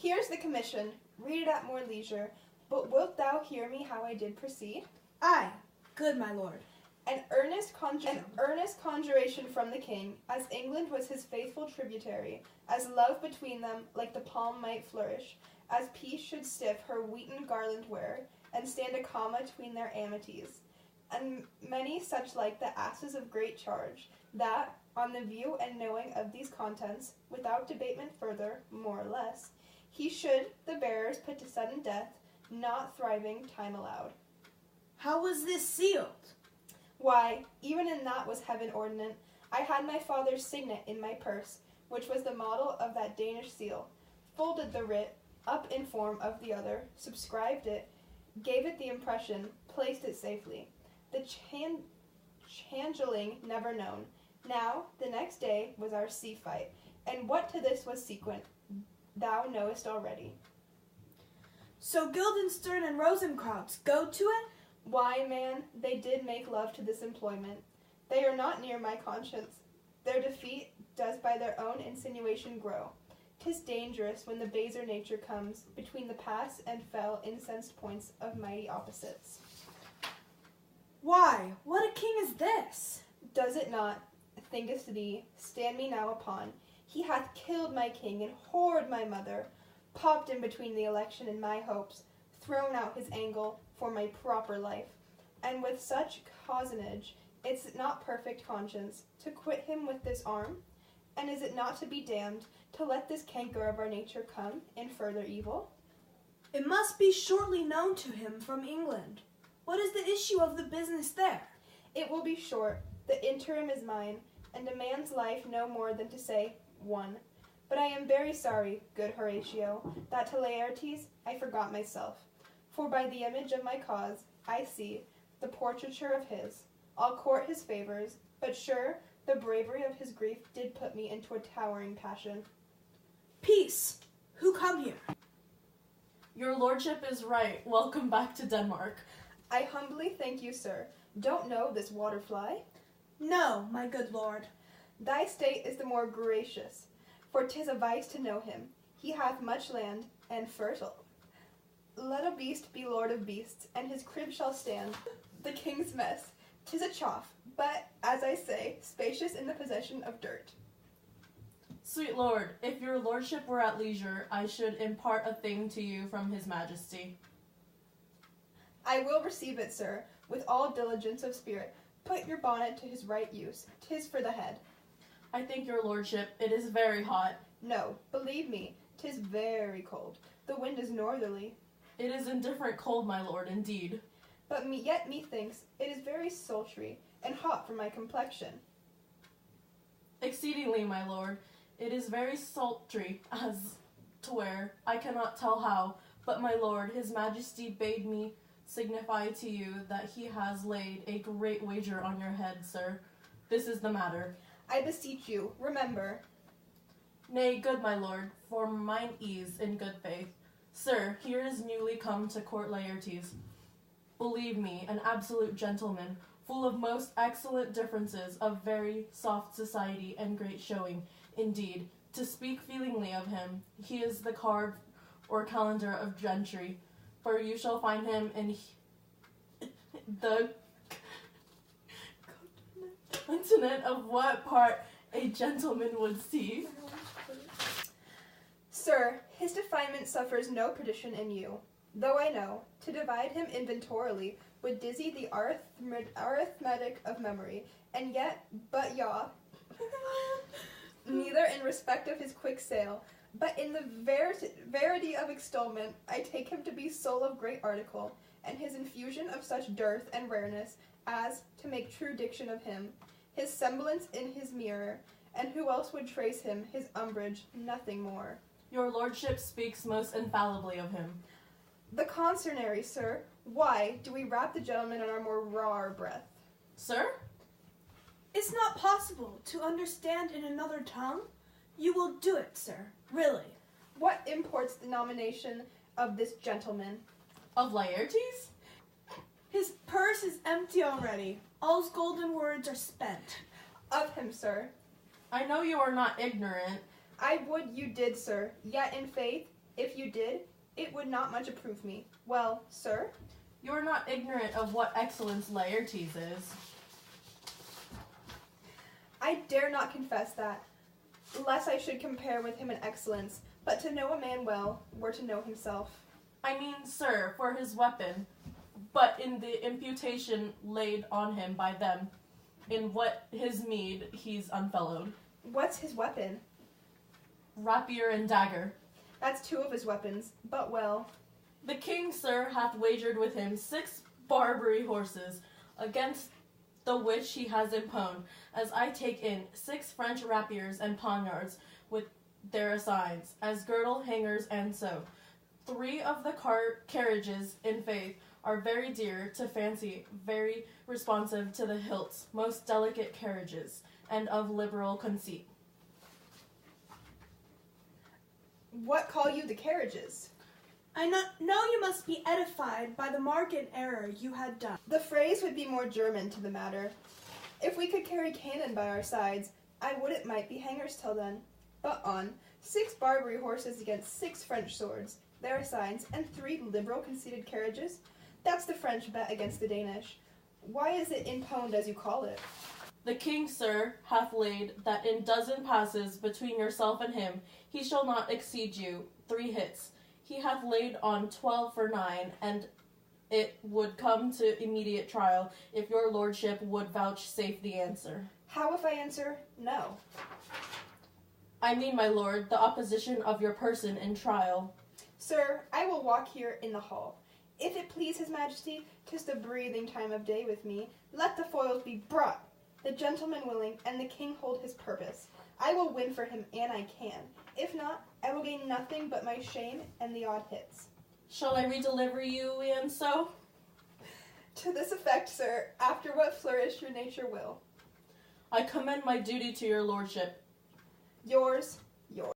Here's the commission. Read it at more leisure. But wilt thou hear me how I did proceed? Aye, good my lord. An earnest conjuration from the king, as England was his faithful tributary, as love between them like the palm might flourish, as peace should stiff her wheaten garland wear, and stand a comma between their amities, and many such like the asses of great charge, that, on the view and knowing of these contents, without debatement further, more or less, he should the bearers put to sudden death, not thriving time allowed. How was this sealed? Why, even in that was heaven ordinant. I had my father's signet in my purse, which was the model of that Danish seal, folded the writ up in form of the other, subscribed it, gave it the impression, placed it safely. The changeling never known. Now, the next day was our sea fight, and what to this was sequent, thou knowest already. So Guildenstern and Rosencrantz go to it? Why, man, they did make love to this employment. They are not near my conscience. Their defeat does by their own insinuation grow. 'Tis dangerous when the baser nature comes between the pass and fell incensed points of mighty opposites. Why, what a king is this? Does it not, thinkest thee, stand me now upon? He hath killed my king and whored my mother, popped in between the election and my hopes, thrown out his angle for my proper life, and with such cozenage, it's not perfect conscience to quit him with this arm, and is it not to be damned to let this canker of our nature come in further evil? It must be shortly known to him from England. What is the issue of the business there? It will be short. The interim is mine, and a man's life no more than to say, one. But I am very sorry, good Horatio, that to Laertes I forgot myself. For by the image of my cause, I see the portraiture of his. I'll court his favors, but sure, the bravery of his grief did put me into a towering passion. Peace! Who come here? Your lordship is right. Welcome back to Denmark. I humbly thank you, sir. Don't know this waterfly? No, my good lord. Thy state is the more gracious, for 'tis a vice to know him. He hath much land, and fertile. Let a beast be lord of beasts, and his crib shall stand the king's mess. 'Tis a choff, but, as I say, spacious in the possession of dirt. Sweet lord, if your lordship were at leisure, I should impart a thing to you from his majesty. I will receive it, sir, with all diligence of spirit. Put your bonnet to his right use. 'Tis for the head. I thank your lordship. It is very hot. No, believe me, 'tis very cold. The wind is northerly. It is indifferent cold, my lord, indeed. But yet methinks it is very sultry and hot for my complexion. Exceedingly, my lord. It is very sultry, as to where, I cannot tell how, but my lord, his majesty bade me signify to you that he has laid a great wager on your head, sir. This is the matter. I beseech you, remember. Nay, good my lord, for mine ease in good faith. Sir, here is newly come to court Laertes. Believe me, an absolute gentleman, full of most excellent differences, of very soft society and great showing. Indeed, to speak feelingly of him, he is the card or calendar of gentry, for you shall find him in the continent of what part a gentleman would see. Sir, his definement suffers no perdition in you, though I know, to divide him inventorily would dizzy the arithmetic of memory, and yet, but yaw, neither in respect of his quick sail, but in the verity of extolment, I take him to be soul of great article, and his infusion of such dearth and rareness, as, to make true diction of him, his semblance in his mirror, and who else would trace him, his umbrage, nothing more. Your lordship speaks most infallibly of him. The concernary, sir, why do we wrap the gentleman in our more raw breath? Sir? It's not possible to understand in another tongue? You will do it, sir, really. What imports the nomination of this gentleman? Of Laertes? His purse is empty already. All his golden words are spent. Of him, sir. I know you are not ignorant. I would you did, sir, yet in faith, If you did, it would not much approve me. Well, sir? You're not ignorant of what excellence Laertes is. I dare not confess that, lest I should compare with him in excellence, but to know a man well were to know himself. I mean, sir, for his weapon, but in the imputation laid on him by them, in what his meed he's unfellowed. What's his weapon? Rapier and dagger. That's 2 of his weapons, but well. The king, sir, hath wagered with him 6 Barbary horses, against the which he has imponed, as I take in 6 French rapiers and poniards with their assigns, as girdle hangers and so. 3 of the carriages, in faith, are very dear to fancy, very responsive to the hilts, most delicate carriages, and of liberal conceit. What call you the carriages? I know you must be edified by the mark and error you had done. The phrase would be more German to the matter. If we could carry cannon by our sides, I would it might be hangers till then. But on, 6 Barbary horses against 6 French swords, their assigns, and 3 liberal conceited carriages? That's the French bet against the Danish. Why is it imponed as you call it? The king, sir, hath laid that in dozen passes between yourself and him, he shall not exceed you 3 hits. He hath laid on 12 for 9, and it would come to immediate trial, if your lordship would vouchsafe the answer. How if I answer no? I mean, my lord, the opposition of your person in trial. Sir, I will walk here in the hall. If it please his majesty, 'tis the breathing time of day with me. Let the foils be brought, the gentleman willing, and the king hold his purpose. I will win for him, and I can. If not, I will gain nothing but my shame and the odd hits. Shall I redeliver you, and so? To this effect, sir, after what flourish your nature will. I commend my duty to your lordship. Yours,